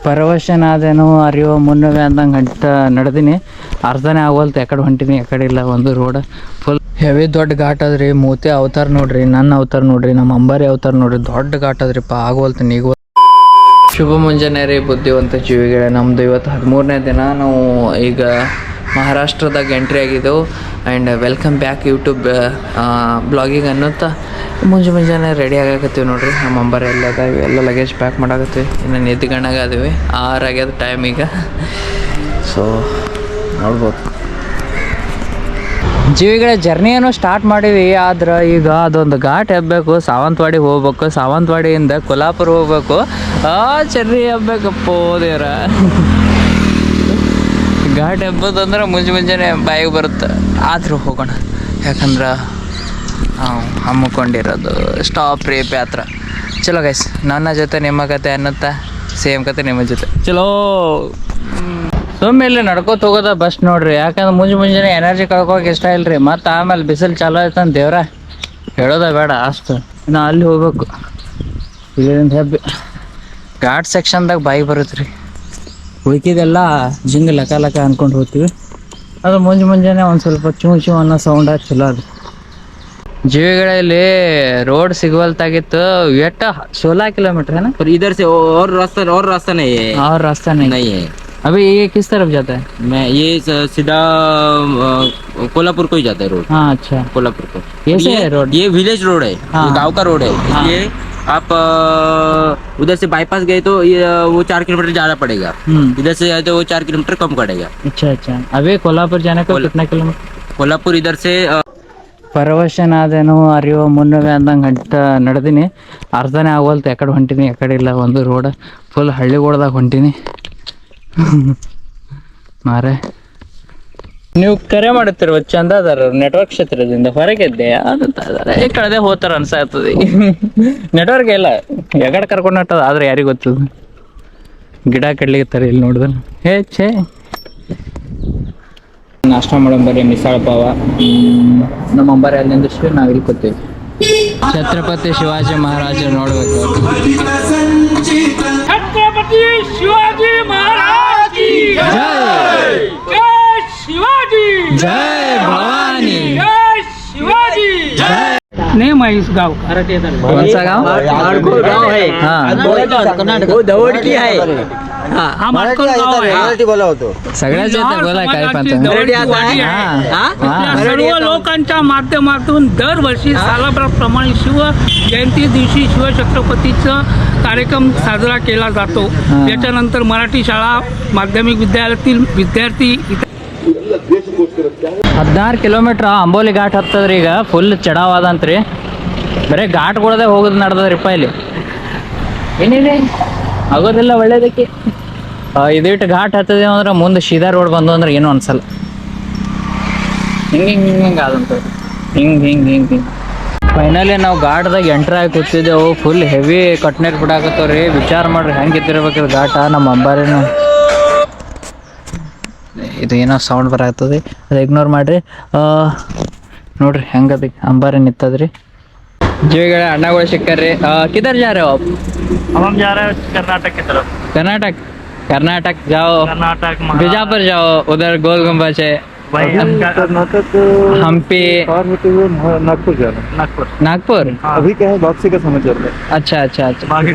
ಪರವಶನಾದೇನೋ ಅರಿಯೋ ಮುನ್ನವೇ ಅಂದಂಗೆ ನಡೆದೀನಿ. ಅರ್ಧನೇ ಆಗೋಲ್ತು, ಎಕಡೆ ಹೊಂಟೀನಿ ಎಕಡೆ ಇಲ್ಲ. ಒಂದು ರೋಡ್ ಫುಲ್ ಹೆವಿ ದೊಡ್ಡ ಘಾಟ್ ಅದ್ರಿ. ಮೂತಿ ಅವತಾರ ನೋಡ್ರಿ, ನನ್ನ ಅವತಾರ ನೋಡ್ರಿ, ನಮ್ಮ ಅಂಬಾರಿ ಅವತಾರ ನೋಡ್ರಿ. ದೊಡ್ಡ ಘಾಟ್ ಅದ್ರಿಪ್ಪ, ಆಗೋಲ್ತು ನೀಗೋ. ಶುಭ ಮುಂಜಾನೆ ರೀ ಬುದ್ಧಿವಂತ ಜೀವಿಗಳೇ. ನಮ್ಮದು ಇವತ್ತು 13ನೇ ದಿನ. ನಾವು ಈಗ ಮಹಾರಾಷ್ಟ್ರದಾಗ ಎಂಟ್ರಿ ಆಗಿದ್ದೆವು. And welcome back YouTube blogging ಅನ್ನುತ್ತಾ ಮುಂಜಾನೆ ರೆಡಿ ಆಗಾಕತ್ತೀವಿ ನೋಡ್ರಿ. ನಮ್ಮ ಅಂಬಾರಿ ಎಲ್ಲ ಅದಾವೆ, ಎಲ್ಲ ಲಗೇಜ್ ಪ್ಯಾಕ್ ಮಾಡಾಕತ್ತೀವಿ. ಇನ್ನು ನಿದ್ಗಣ್ಣಾಗ ಅದೀವಿ, 6 ಆಗ್ಯದ ಟೈಮ್ ಈಗ. ಸೊ ನೋಡ್ಬೋದು ಜೀವಿಗಳ ಜರ್ನಿ ಏನೋ ಸ್ಟಾರ್ಟ್ ಮಾಡೀವಿ. ಆದ್ರೆ ಈಗ ಅದೊಂದು ಘಾಟ್ ಎಬ್ಬಬೇಕು, ಸಾವಂತವಾಡಿಗೆ ಹೋಗ್ಬೇಕು, ಸಾವಂತವಾಡಿಯಿಂದ ಕೊಲ್ಹಾಪುರ ಹೋಗ್ಬೇಕು. ಚರ್ರಿ ಎಬ್ಬಬೇಕಪ್ಪೋ ದೇವ್ರ. ಘಾಟ್ ಎಬ್ಬೋದಂದ್ರೆ ಮುಂಜಾನೆ ಬಾಯಿಗೆ ಬರುತ್ತೆ. ಆದರೂ ಹೋಗೋಣ, ಯಾಕಂದ್ರೆ ಹಮ್ಮಿಕೊಂಡಿರೋದು ಸ್ಟಾಪ್ ರೇಪ್ ಯಾತ್ರ. ಚಲೋ ಗೈಸ್, ನನ್ನ ಜೊತೆ ನಿಮ್ಮ ಕತೆ ಅನ್ನುತ್ತಾ ಸೇಮ್ ಕತೆ ನಿಮ್ಮ ಜೊತೆ. ಚಲೋ ಸುಮ್ಮನೆ ನಡ್ಕೋತ ಹೋಗೋದ ಬಸ್ ನೋಡ್ರಿ. ಯಾಕಂದ್ರೆ ಮುಂಜಾನೆ ಎನರ್ಜಿ ಕಳ್ಕೊಳಕ್ಕೆ ಇಷ್ಟ ಇಲ್ರಿ. ಮತ್ತು ಆಮೇಲೆ ಬಿಸಿಲು ಚಾಲೋ ಆಯ್ತಂತ ದೇವ್ರ ಹೇಳೋದ ಬೇಡ. ಅಷ್ಟು ನಾ ಅಲ್ಲಿ ಹೋಗ್ಬೇಕು. ಇದರಿಂದ ಹೆಬ್ಬಿ ಘಾಟ್ ಸೆಕ್ಷನ್ದಾಗ ಬಾಯಿ ಬರುತ್ತೆ ರೀ. ಉಳ್ಕಿದೆಲ್ಲ ಜಿಂಗ್ ಲಕ ಅನ್ಕೊಂಡು ಹೋಗ್ತೀವಿ. ಅದು ಮುಂಜಾನೆ ಒಂದು ಸ್ವಲ್ಪ ಚೂ ಅನ್ನೋ ಸೌಂಡ್ ಚಲೋ ಅದು. ಜೀವಿಗಳಲ್ಲಿ रोड सिगवलतागिತ್ತು. ಎಷ್ಟು 16 किलोमीटर है ना? पर इधर से और रास्ता नहीं है। और रास्ता नहीं है। अभी ये किस तरफ जाता है? मैं ये सीधा कोल्हापुर को ही जाता है रोड। हाँ अच्छा, कोल्हापुर को कैसे है रोड? ये विलेज रोड है। हाँ। ये गांव का रोड है। हाँ। इसलिए आप उधर से बाईपास गए तो ये वो 4 किलोमीटर ज्यादा पड़ेगा। इधर से जाए तो वो 4 किलोमीटर कम पड़ेगा। अच्छा अभी कोल्हापुर जाने को कितना किलोमीटर? कोल्हापुर इधर से ಪರವಶನಾದೇನೋ ಅರಿಯೋ ಮುನ್ನವೇ ಅಂದಂಗೆ ನಡೆದೀನಿ. ಅರ್ಧನೇ ಆಗೋಲ್ತು, ಎಕಡೆ ಹೊಂಟೀನಿ ಎಕಡೆ ಇಲ್ಲ. ಒಂದು ರೋಡ್ ಫುಲ್ ಹಳ್ಳಿಗಳದಾಗ ಹೊಂಟೀನಿ ಮಾರೆ. ನೀವು ಕರೆ ಮಾಡುತ್ತಿರುವ ಚಂದಾದಾರರು ನೆಟ್ವರ್ಕ್ ಕ್ಷೇತ್ರದಿಂದ ಹೊರಗೆದ್ದೆ ಈ ಕಳೆದೇ ಹೋಗ್ತಾರ ಅನ್ಸಾಗ್ತದೆ. ನೆಟ್ವರ್ಕ್ ಇಲ್ಲ, ಎಗಡೆ ಕರ್ಕೊಂಡು ಹೊಟ್ಟದ. ಆದ್ರೆ ಯಾರಿಗೆ ಗೊತ್ತದ, ಗಿಡ ಕಡ್ಲಿರ್ತಾರೆ ಇಲ್ಲಿ ನೋಡಿದ್ರೆ. ಛೇ ನಾಷ್ಟ ಮಾಡೋಣ ಬರ್ರಿ. ಮಿಸಾಳ ಪಾವ ನಮ್ಮ ಅಂಬಾರಿ ಅಲ್ಲಿ ನಿಂದಿಸಿ ನಾವು ಇಲ್ಲಿ ಕೂತೀವಿ. ಛತ್ರಪತಿ ಶಿವಾಜಿ ಮಹಾರಾಜ ನೋಡ್ಬೇಕು. छत्रपति शिवाजी महाराज की जय। जय शिवाजी, जय भवानी, जय शिवाजी, जय। नेम है इस गांव का? कौन सा गाँव? गाँव है। हाँ वो दवड़ की है। हाँ मार्कल गांव है। सगळ्या जॉते बोला काय पण सर्व लोकांच्या माध्यमातून दरवर्षी सालाप्रमाणे शिव जयंती दिवशी शिवछत्रपतीचा कार्यक्रम साजरा केला जातो. त्याच्यानंतर मराठी शाळा माध्यमिक विद्यालयातील विद्यार्थी 16 ಕಿಲೋಮೀಟರ್ ಅಂಬೋಲಿ ಘಾಟ್ ಹತ್ತದ್ರಿ. ಈಗ ಫುಲ್ ಚಡಾವಾದಂತ್ರಿ. ಬರೀ ಘಾಟ್ಗಳದೇ ಹೋಗೋದು ನಡೆದದ್ರಿಪ್ಪ ಇಲ್ಲಿ. ಏನಿದೆ ಆಗೋದಿಲ್ಲ ಒಳ್ಳೇದಕ್ಕೆ. ಇದಿಟ್ಟು ಘಾಟ್ ಹತ್ತದೇವು ಅಂದ್ರೆ ಮುಂದೆ ಸೀದಾ ರೋಡ್ ಬಂದು ಅಂದ್ರೆ ಏನೂ ಅನ್ಸಲ್ಲ. ಹಿಂಗೆ ಆದಂತ ಹಿಂಗೆ ಫೈನಲಿ ನಾವು ಘಾಟ್ದಾಗ ಎಂಟ್ರ್ ಆಗಿ ಕೂತಿದ್ದೆವು. Full heavy ಕಟ್ನೆಟ್ ಬಿಡಾಕತ್ತವ್ರಿ. ವಿಚಾರ ಮಾಡ್ರಿ ಹೆಂಗಿದ್ದಿರ್ಬೇಕಿದು ಘಾಟ. ನಮ್ಮ ಅಂಬಾರಿನೂ ಇದು ಏನೋ ಸೌಂಡ್ ಬರಾಗ್ತದೆ, ಅದು ಇಗ್ನೋರ್ ಮಾಡ್ರಿ. ನೋಡ್ರಿ ಹೆಂಗದ ಅಂಬಾರಿ ನಿಂತದ್ರಿ. ಜೀವಿಗಳ ಅಣ್ಣಗಳು ಸಿಕ್ಕಾರ್ರಿ. ಕಿಧರ್ जा रहे हो आप? हम जा रहे हैं कर्नाटक की तरफ। कर्नाटक जाओ, कर्नाटक बीजापुर जाओ, उधर गोल गुम्बज है, हम्पी, नागपुर। अभी क्या है वापसी का समय चल रहा है। अच्छा बाकी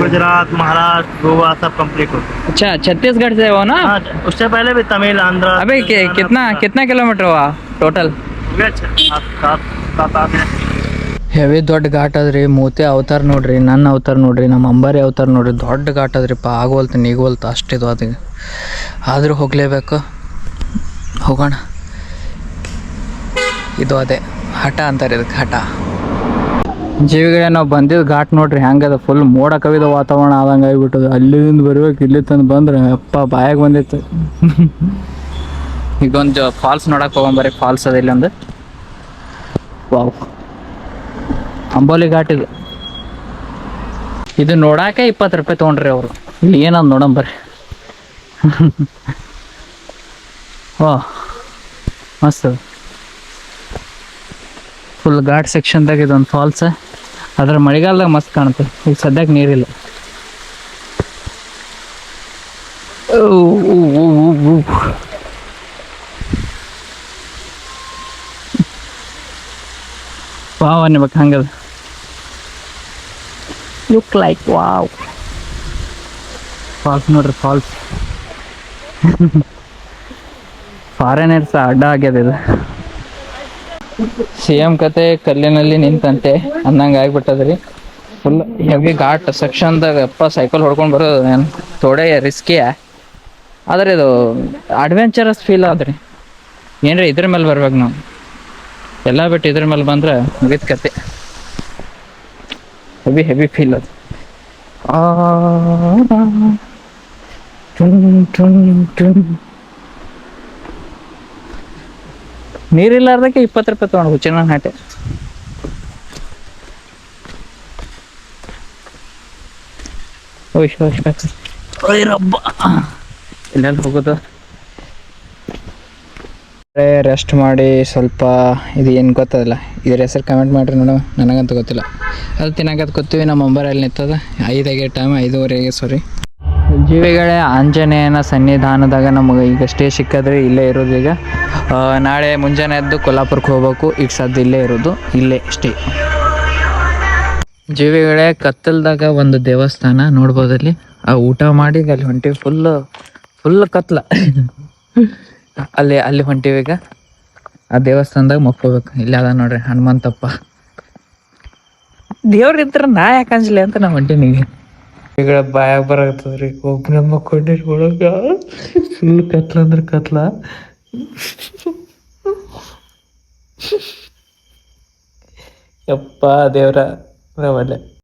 गुजरात महाराष्ट्र गोवा सब कंप्लीट हो। अच्छा छत्तीसगढ़ से हो ना? उससे पहले भी तमिल आंध्र। अभी कितना किलोमीटर हुआ टोटल? ಹೆವಿ ದೊಡ್ಡ ಘಾಟ್ ಅದ್ರಿ. ಮೂತಿ ಅವತಾರ ನೋಡ್ರಿ, ನನ್ನ ಅವತಾರ ನೋಡ್ರಿ, ನಮ್ಮ ಅಂಬಾರಿ ಅವತಾರ ನೋಡ್ರಿ. ದೊಡ್ಡ ಘಾಟ್ ಅದ್ರಿಪ್ಪ, ಆಗೋಲ್ತು ನೀಗೋಲ್ತು ಅಷ್ಟಿದು ಅದು. ಆದರೂ ಹೋಗಲೇಬೇಕು, ಹೋಗೋಣ. ಇದು ಅದೇ ಹಠ ಅಂತಾರೆ ಇದಕ್ಕೆ, ಹಠ. ಜೀವಿಗಳೇ ನಾವು ಬಂದಿದ್ದು ಘಾಟ್ ನೋಡ್ರಿ ಹೆಂಗದ. ಫುಲ್ ಮೋಡ ಕವಿದ ವಾತಾವರಣ ಆದಂಗೆ ಆಗಿಬಿಟ್ಟದು. ಅಲ್ಲಿಂದ ಬರ್ಬೇಕು, ಇಲ್ಲಿ ತಂದು ಬಂದ್ರೆ ಅಪ್ಪ ಬಾಯಾಗ ಬಂದಿತ್ತು. ಈಗೊಂದು ಫಾಲ್ಸ್ ನೋಡಕ್ಕೆ ಹೋಗೊಂಬರ್ರಿ. ಫಾಲ್ಸ್ ಅದ ಇಲ್ಲೊಂದು. ವಾವ್, ಅಂಬೋಲಿ ಘಾಟ್ ಇದು ನೋಡಾಕೆ 20 ರೂಪಾಯಿ ತೊಗೊಂಡ್ರಿ ಅವರು. ಇಲ್ಲಿ ಏನಂದು ನೋಡಂಬರ್ರಿ. ವಾ ಮಸ್ತ್. ಫುಲ್ ಘಾಟ್ ಸೆಕ್ಷನ್ದಾಗ ಇದೊಂದು ಫಾಲ್ಸ್. ಅದ್ರ ಮಳೆಗಾಲದಾಗ ಮಸ್ತ್ ಕಾಣುತ್ತೆ. ಈಗ ಸದ್ಯಕ್ಕೆ ನೀರಿಲ್ಲ. ವಾವ್ ಅನ್ನಬೇಕು ಹಂಗದ. Look like wow. ಫಾಲ್ಸ್ ನೋಡ್ರಿ, ಫಾಲ್ಸ್. ಫಾರಿನರ್ಸ್ ಅಡ್ಡ ಆಗ್ಯದ ಇದು. CM ಕತೆ ಕಲ್ಲಿನಲ್ಲಿ ನಿಂತಂತೆ ಅನ್ನಂಗೆ ಆಗ್ಬಿಟ್ಟದ್ರಿ. ಫುಲ್ ಹೆವಿ ಘಾಟ್ ಸೆಕ್ಷನ್ದಾಗ ಅಪ್ಪ ಸೈಕಲ್ ಹೊಡ್ಕೊಂಡು ಬರೋದು ಏನು ಥೋಡೆ ರಿಸ್ಕಿಯ, ಆದರೆ ಇದು ಅಡ್ವೆಂಚರಸ್ ಫೀಲ್ ಆದ್ರಿ. ಏನ್ರಿ ಇದ್ರ ಮೇಲೆ ಬರ್ಬೇಕು ನಾವು, ಎಲ್ಲ ಬಿಟ್ಟು ಇದ್ರ ಮೇಲೆ ಬಂದ್ರೆ ಮುಗಿದ ಕತೆ. ಹೆವಿ ಫೀಲ್ ಅದು. ನೀರಿಲ್ಲಾರ್ದಕ್ಕೆ 20 ರೂಪಾಯಿ ತೊಗೊಂಡು ಹುಚ್ಚಿನ ಹಾಟೆ. ರಬ್ಬ ಇಲ್ಲೆಲ್ಲ ಹೋಗೋದು. ರೆಸ್ಟ್ ಮಾಡಿ ಸ್ವಲ್ಪ ಇದು ಏನು ಗೊತ್ತದಲ್ಲ, ಇದ್ರ ಹೆಸರು ಕಮೆಂಟ್ ಮಾಡಿರಿ ನೋಡು, ನನಗಂತೂ ಗೊತ್ತಿಲ್ಲ. ಅದು ತಿನ್ನಕತ್ ಕೂತೀವಿ. ನಮ್ಮ ಮೊಬೈಲಲ್ಲಿ ನಿಂತದ 5 ಟೈಮ್ 5:15 ಸಾರಿ. ಜೀವಿಗಳೇ ಆಂಜನೇಯನ ಸನ್ನಿಧಾನದಾಗ ನಮಗೆ ಈಗ ಸ್ಟೇ ಸಿಕ್ಕಿದ್ರೆ ಇಲ್ಲೇ ಇರೋದು. ಈಗ ನಾಳೆ ಮುಂಜಾನೆ ಎದ್ದು ಕೊಲ್ಲಾಪುರಕ್ಕೆ ಹೋಗ್ಬೇಕು. ಈಗ ಸದ್ಯ ಇಲ್ಲೇ ಇರೋದು, ಇಲ್ಲೇ ಸ್ಟೇ. ಜೀವಿಗಳೇ ಕತ್ತಲ್ದಾಗ ಒಂದು ದೇವಸ್ಥಾನ ನೋಡ್ಬೋದಲ್ಲಿ. ಆ ಊಟ ಮಾಡಿ ಅಲ್ಲಿ ಹೊಂಟಿವಿ. ಫುಲ್ ಕತ್ಲ. ಅಲ್ಲಿ ಹೊಂಟಿವಿ ಈಗ. ಆ ದೇವಸ್ಥಾನದಾಗ ಮಕ್ಕೋಬೇಕು. ಇಲ್ಲಿ ಅದ ನೋಡ್ರಿ ಹನುಮಂತಪ್ಪ ದೇವ್ರಿದ್ರ ನಾ ಯಾಕೆ ಅಂಜಲಿ ಅಂತ ನಾವು ಹೊಂಟೀನಿ. ಈಗ ಬಾಯಾಗ ಬರತ್ತದ್ರಿ, ಒಬ್ಬನೇ ಮಕ್ಕೊಂಡಿರಿ ಒಳಗ. ಫುಲ್ ಕತ್ಲ ಅಂದ್ರೆ ಕತ್ಲ. ಯಪ್ಪ ದೇವ್ರ ಒಳ್ಳೆ